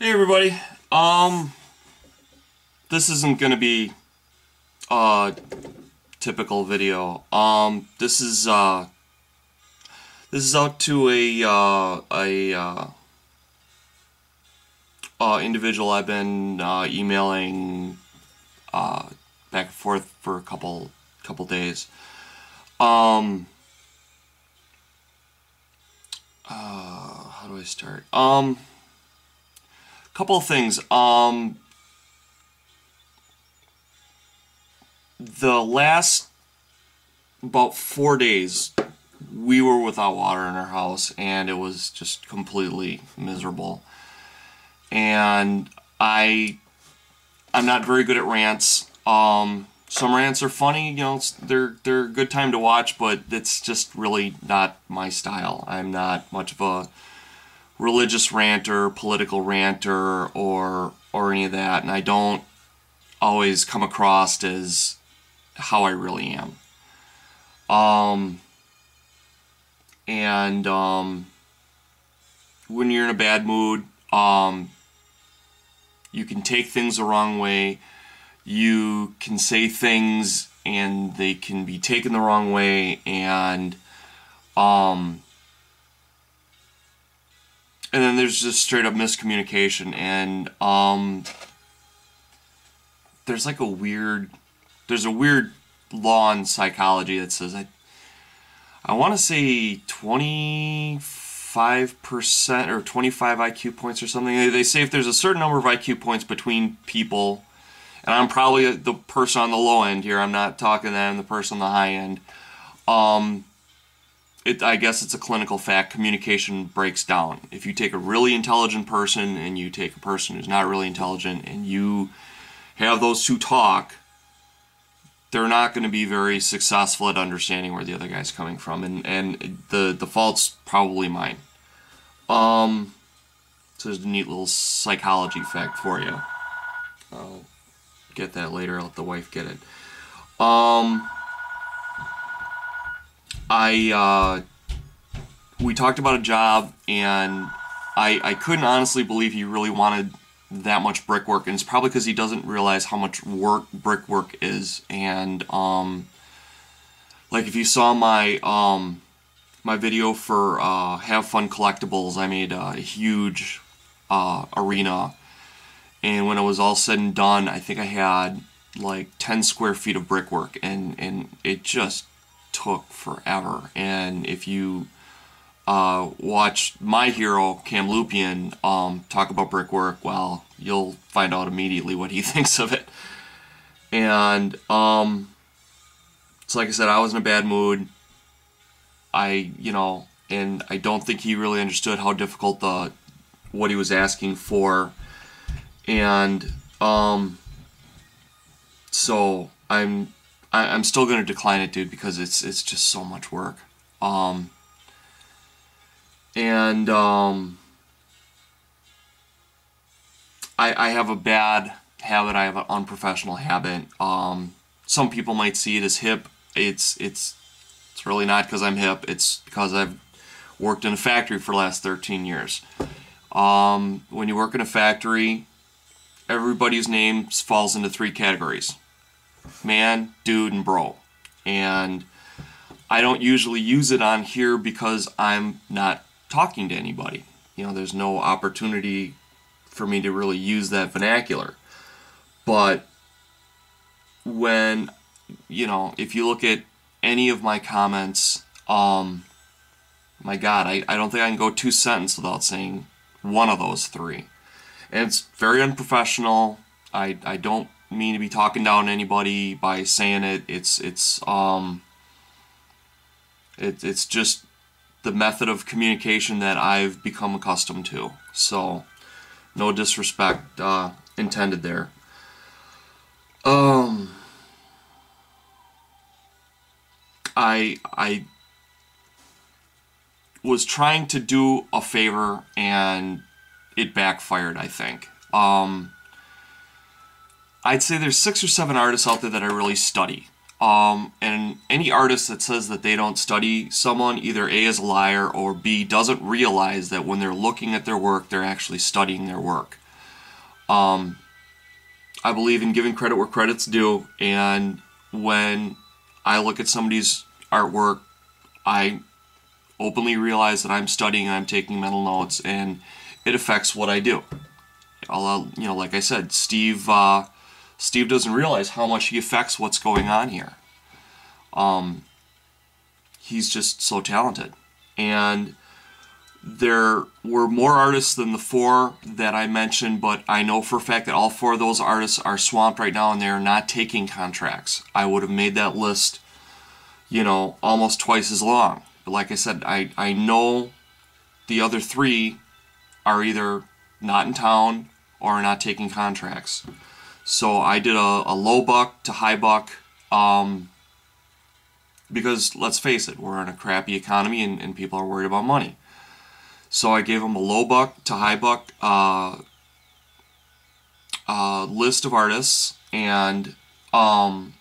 Hey everybody. This isn't gonna be a typical video. This is out to a individual I've been emailing back and forth for a couple days. How do I start? Couple of things. The last about 4 days, we were without water in our house, and it was just completely miserable. And I'm not very good at rants. Some rants are funny, they're a good time to watch, but it's just really not my style. I'm not much of a religious ranter, political ranter, or any of that, and I don't always come across as how I really am. When you're in a bad mood, you can take things the wrong way. You can say things and they can be taken the wrong way, and then there's just straight up miscommunication, and there's a weird law in psychology that says I want to say 25% or 25 IQ points or something. They say if there's a certain number of IQ points between people, and I'm probably the person on the low end here, I'm not talking that I'm the person on the high end, I guess it's a clinical fact, communication breaks down. If you take a really intelligent person and you take a person who's not really intelligent and you have those two talk, they're not going to be very successful at understanding where the other guy's coming from, and the fault's probably mine. So there's a neat little psychology fact for you. I'll get that later. I'll let the wife get it. We talked about a job, and I couldn't honestly believe he really wanted that much brickwork, and it's probably because he doesn't realize how much work brickwork is. And if you saw my my video for Have Fun Collectibles, I made a huge arena, and when it was all said and done, I think I had like 10 square feet of brickwork, and it just took forever. And if you watch my hero Cam Lupian talk about brickwork, well, you'll find out immediately what he thinks of it. And so like I said, I was in a bad mood. And I don't think he really understood how difficult what he was asking for. And so I'm still going to decline it, dude, because it's just so much work. I have a bad habit. I have an unprofessional habit. Some people might see it as hip. It's really not because I'm hip. It's because I've worked in a factory for the last 13 years. When you work in a factory, everybody's name falls into 3 categories: man, dude, and bro. And I don't usually use it on here because I'm not talking to anybody. There's no opportunity for me to really use that vernacular. But when, if you look at any of my comments, my God, I don't think I can go 2 sentences without saying one of those 3. And it's very unprofessional. I don't mean to be talking down to anybody by saying it. It's just the method of communication that I've become accustomed to. So, no disrespect intended there. I was trying to do a favor and it backfired, I think. I'd say there's 6 or 7 artists out there that I really study. And any artist that says that they don't study someone, either A, is a liar, or B, doesn't realize that when they're looking at their work, they're actually studying their work. I believe in giving credit where credit's due, and when I look at somebody's artwork, I openly realize that I'm studying and I'm taking mental notes, and it affects what I do. Like I said, Steve doesn't realize how much he affects what's going on here. He's just so talented. And there were more artists than the 4 that I mentioned, but I know for a fact that all 4 of those artists are swamped right now and they're not taking contracts. I would have made that list, almost twice as long. But like I said, I know the other 3 are either not in town or are not taking contracts. So I did a low buck to high buck, because let's face it, we're in a crappy economy and people are worried about money. So I gave them a low buck to high buck list of artists, and out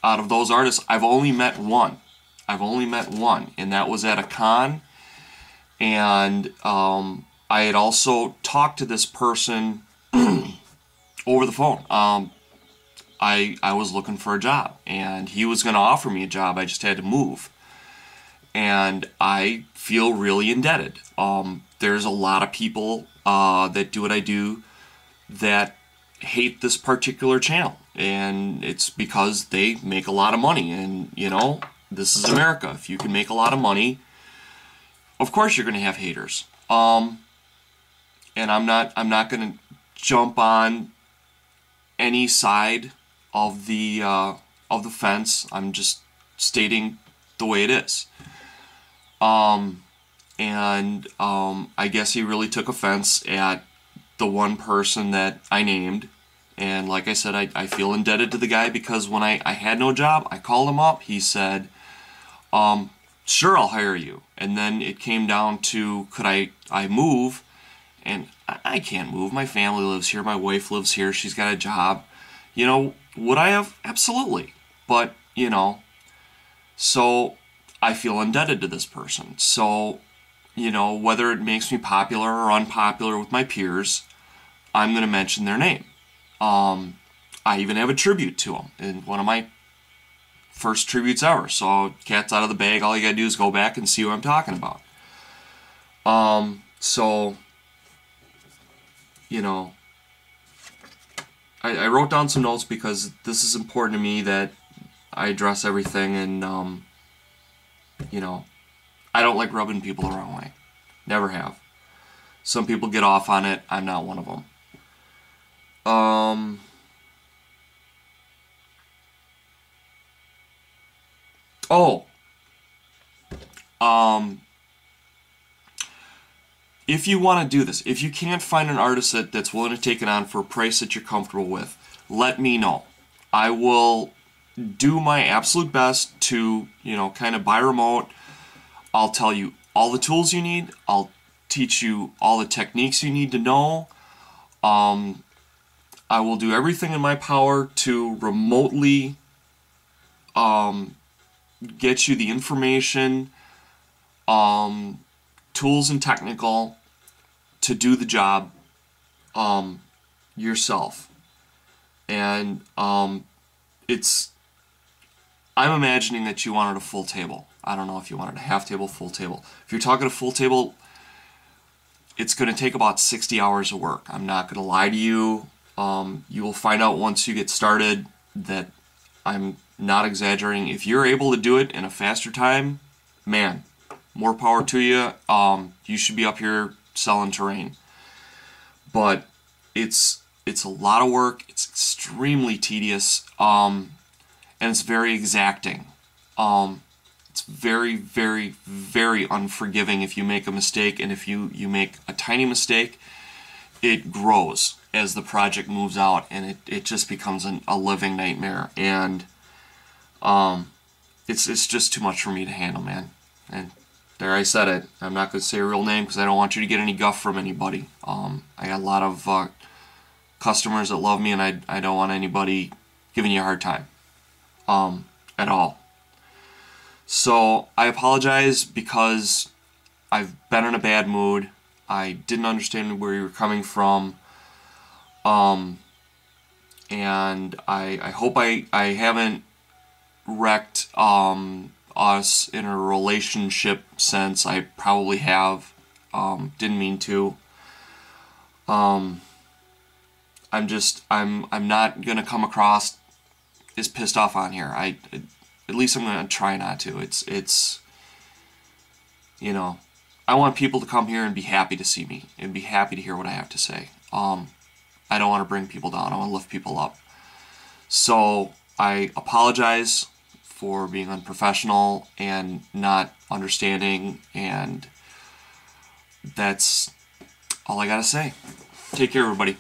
of those artists, I've only met one. And that was at a con, and I had also talked to this person over the phone. I was looking for a job, and he was going to offer me a job. I just had to move. And I feel really indebted. There's a lot of people that do what I do that hate this particular channel, and it's because they make a lot of money. And this is America. If you can make a lot of money, of course you're going to have haters. And I'm not going to jump on any side of the fence. I'm just stating the way it is. I guess he really took offense at the one person that I named. And like I said, I feel indebted to the guy, because when I had no job, I called him up. He said, sure, I'll hire you. And then it came down to, could I move? And I can't move. My family lives here. My wife lives here. She's got a job. Would I have? Absolutely. But, so I feel indebted to this person. So, whether it makes me popular or unpopular with my peers, I'm going to mention their name. I even have a tribute to them in one of my first tributes ever. So, cat's out of the bag. All you got to do is go back and see what I'm talking about. I wrote down some notes because this is important to me that I address everything, and I don't like rubbing people the wrong way. Never have. Some people get off on it. I'm not one of them. If you want to do this, if you can't find an artist that's willing to take it on for a price that you're comfortable with, let me know. I will do my absolute best to, kind of buy remote. I'll tell you all the tools you need. I'll teach you all the techniques you need to know. I will do everything in my power to remotely get you the information, tools and technical to do the job yourself. And I'm imagining that you wanted a full table. I don't know if you wanted a half table, full table. If you're talking a full table, it's going to take about 60 hours of work. I'm not going to lie to you. You will find out once you get started that I'm not exaggerating. If you're able to do it in a faster time, man, more power to you. You should be up here selling terrain. But it's a lot of work. It's extremely tedious, and it's very exacting. It's very, very, very unforgiving if you make a mistake, and if you make a tiny mistake, it grows as the project moves out, and it just becomes a living nightmare. And it's just too much for me to handle, man. And there, I said it. I'm not going to say a real name because I don't want you to get any guff from anybody. I got a lot of customers that love me, and I don't want anybody giving you a hard time at all. So I apologize because I've been in a bad mood. I didn't understand where you were coming from. And I hope I haven't wrecked us in a relationship sense. I probably have. Didn't mean to. I'm not gonna come across as pissed off on here. At least I'm gonna try not to. It's you know, I want people to come here and be happy to see me and be happy to hear what I have to say. I don't want to bring people down. I want to lift people up. So I apologize for being unprofessional and not understanding, and that's all I gotta say. Take care, everybody.